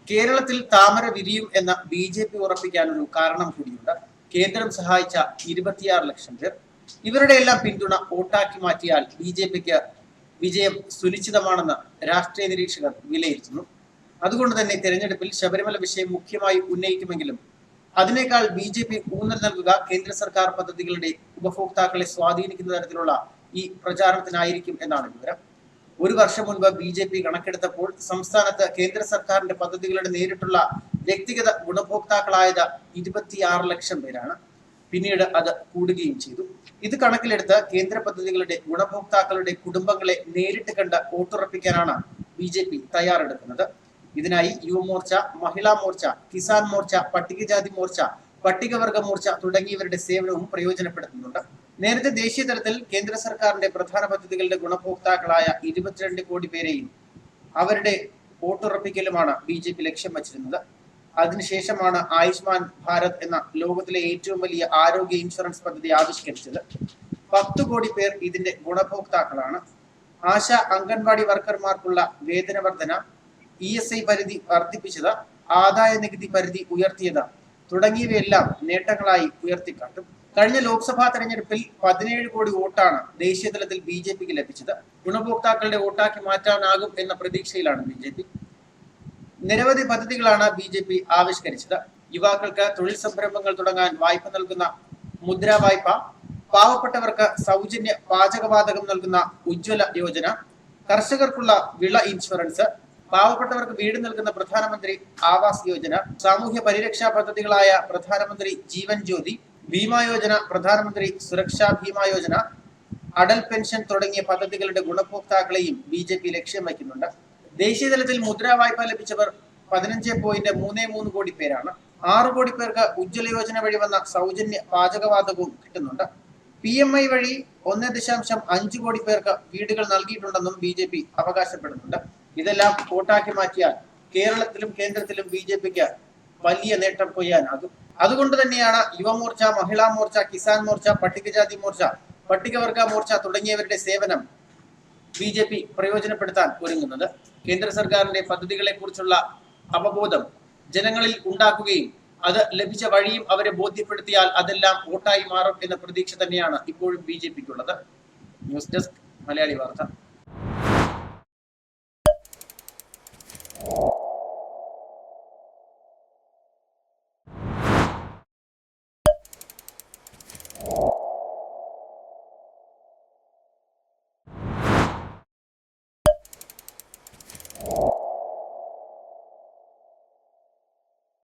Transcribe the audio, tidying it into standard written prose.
കേരളത്തിൽ താമര വിരിയും എന്ന BJP ഉറപ്പിക്കാൻ ഒരു കാരണം കൂടിയുണ്ട്. കേന്ദ്രം സഹായിച്ച 26 ലക്ഷം പേർ. ഇവരുടെ എല്ലാം പിന്തുണ വോട്ടാക്കി മാറ്റിയാൽ BJPക്ക് വിജയം സുനിശ്ചിതമാണെന്ന് രാഷ്ട്രീയ നിരീക്ഷകർ വിലയിരുത്തുന്നു. അതുകൊണ്ട് തന്നെ തെരഞ്ഞെടുപ്പിൽ ശബരിമല വിഷയം മുഖ്യമായി ഉന്നയിക്കുമെങ്കിലും അതിനേക്കാൾ BJP ഊന്നൽ നൽകുക കേന്ദ്ര സർക്കാർ പദ്ധതികളുടെ ഉപഭോക്താക്കളെ സ്വാധീനിക്കുന്ന തരത്തിലുള്ള ഈ പ്രചാരണത്തിനായിരിക്കും എന്നാണ് വിവരം. ഒരു വർഷം മുൻപ് BJP കണക്കെടുത്തപ്പോൾ സംസ്ഥാനത്ത് കേന്ദ്ര സർക്കാരിന്റെ പദ്ധതികളുടെ നേരിട്ടുള്ള വ്യക്തിഗത ഗുണഭോക്താക്കളായത് 26 ലക്ഷം പേരാണ്. പിന്നീട് അത് കൂടുകയും ചെയ്തു. ഇത് കണക്കിലെടുത്ത് കേന്ദ്ര പദ്ധതികളുടെ ഗുണഭോക്താക്കളുടെ കുടുംബങ്ങളെ നേരിട്ട് കണ്ട് വോട്ടുറപ്പിക്കാനാണ് BJP തയ്യാറെടുക്കുന്നത്. ഇതിനായി യുവമോർച്ച, മഹിളാ മോർച്ച, കിസാൻ മോർച്ച, പട്ടികജാതി മോർച്ച, പട്ടികവർഗ മോർച്ച തുടങ്ങിയവരുടെ സേവനവും പ്രയോജനപ്പെടുത്തുന്നുണ്ട്. നേരത്തെ ദേശീയ തലത്തിൽ കേന്ദ്ര സർക്കാരിന്റെ പ്രധാന പദ്ധതികളുടെ ഗുണഭോക്താക്കളായ 22 കോടി പേരെയും അവരുടെ വോട്ടുറപ്പിക്കലുമാണ് BJP ലക്ഷ്യം വച്ചിരുന്നത്. അതിനുശേഷമാണ് ആയുഷ്മാൻ ഭാരത് എന്ന ലോകത്തിലെ ഏറ്റവും വലിയ ആരോഗ്യ ഇൻഷുറൻസ് പദ്ധതി ആവിഷ്കരിച്ചത്. 10 കോടി പേർ ഇതിന്റെ ഗുണഭോക്താക്കളാണ്. ആശ, അംഗൻവാടി വർക്കർമാർക്കുള്ള വേതന വർധന, ESI പരിധി വർദ്ധിപ്പിച്ചത്, ആദായ നികുതി പരിധി ഉയർത്തിയത് തുടങ്ങിയവയെല്ലാം നേട്ടങ്ങളായി ഉയർത്തിക്കാട്ടും. കഴിഞ്ഞ ലോക്സഭാ തെരഞ്ഞെടുപ്പിൽ 17 കോടി വോട്ടാണ് ദേശീയ തലത്തിൽ BJPക്ക് ലഭിച്ചത്. ഗുണഭോക്താക്കളുടെ വോട്ടാക്കി മാറ്റാനാകും എന്ന പ്രതീക്ഷയിലാണ് BJP. നിരവധി പദ്ധതികളാണ് BJP ആവിഷ്കരിച്ചത്. യുവാക്കൾക്ക് തൊഴിൽ സംരംഭങ്ങൾ തുടങ്ങാൻ വായ്പ നൽകുന്ന മുദ്ര വായ്പ, പാവപ്പെട്ടവർക്ക് സൗജന്യ പാചകവാതകം നൽകുന്ന ഉജ്ജ്വല യോജന, കർഷകർക്കുള്ള വിള ഇൻഷുറൻസ്, പാവപ്പെട്ടവർക്ക് വീട് നൽകുന്ന പ്രധാനമന്ത്രി ആവാസ് യോജന, സാമൂഹ്യ പരിരക്ഷാ പദ്ധതികളായ പ്രധാനമന്ത്രി ജീവൻ ജ്യോതി, ഭീമാ യോജന, പ്രധാനമന്ത്രി സുരക്ഷാ ഭീമാ യോജന, അടൽ പെൻഷൻ തുടങ്ങിയ പദ്ധതികളുടെ ഗുണഭോക്താക്കളെയും BJP ലക്ഷ്യം വയ്ക്കുന്നുണ്ട്. ദേശീയ തലത്തിൽ മുദ്രാ വായ്പ ലഭിച്ചവർ 15.33 കോടി പേരാണ്. 6 കോടി പേർക്ക് ഉജ്ജ്വല യോജന വഴി വന്ന സൗജന്യ പാചകവാതകവും കിട്ടുന്നുണ്ട്. PMI വഴി 1.5 കോടി പേർക്ക് വീടുകൾ നൽകിയിട്ടുണ്ടെന്നും BJP അവകാശപ്പെടുന്നുണ്ട്. ഇതെല്ലാം വോട്ടാക്കി മാറ്റിയാൽ കേരളത്തിലും കേന്ദ്രത്തിലും BJPക്ക് വലിയ നേട്ടം കൊയ്യാനാകും. അതുകൊണ്ട് തന്നെയാണ് യുവമോർച്ച, മഹിളാ മോർച്ച, കിസാൻ മോർച്ച, പട്ടികജാതി മോർച്ച, പട്ടികവർഗ മോർച്ച തുടങ്ങിയവരുടെ സേവനം BJP പ്രയോജനപ്പെടുത്താൻ ഒരുങ്ങുന്നത്. കേന്ദ്ര സർക്കാരിന്റെ പദ്ധതികളെ കുറിച്ചുള്ള അവബോധം ജനങ്ങളിൽ ഉണ്ടാക്കുകയും അത് ലഭിച്ച വഴിയും അവരെ ബോധ്യപ്പെടുത്തിയാൽ അതെല്ലാം വോട്ടായി മാറും എന്ന പ്രതീക്ഷ തന്നെയാണ് ഇപ്പോഴും BJPക്കുള്ളത്. ന്യൂസ് ഡെസ്ക്, മലയാളി വാർത്ത.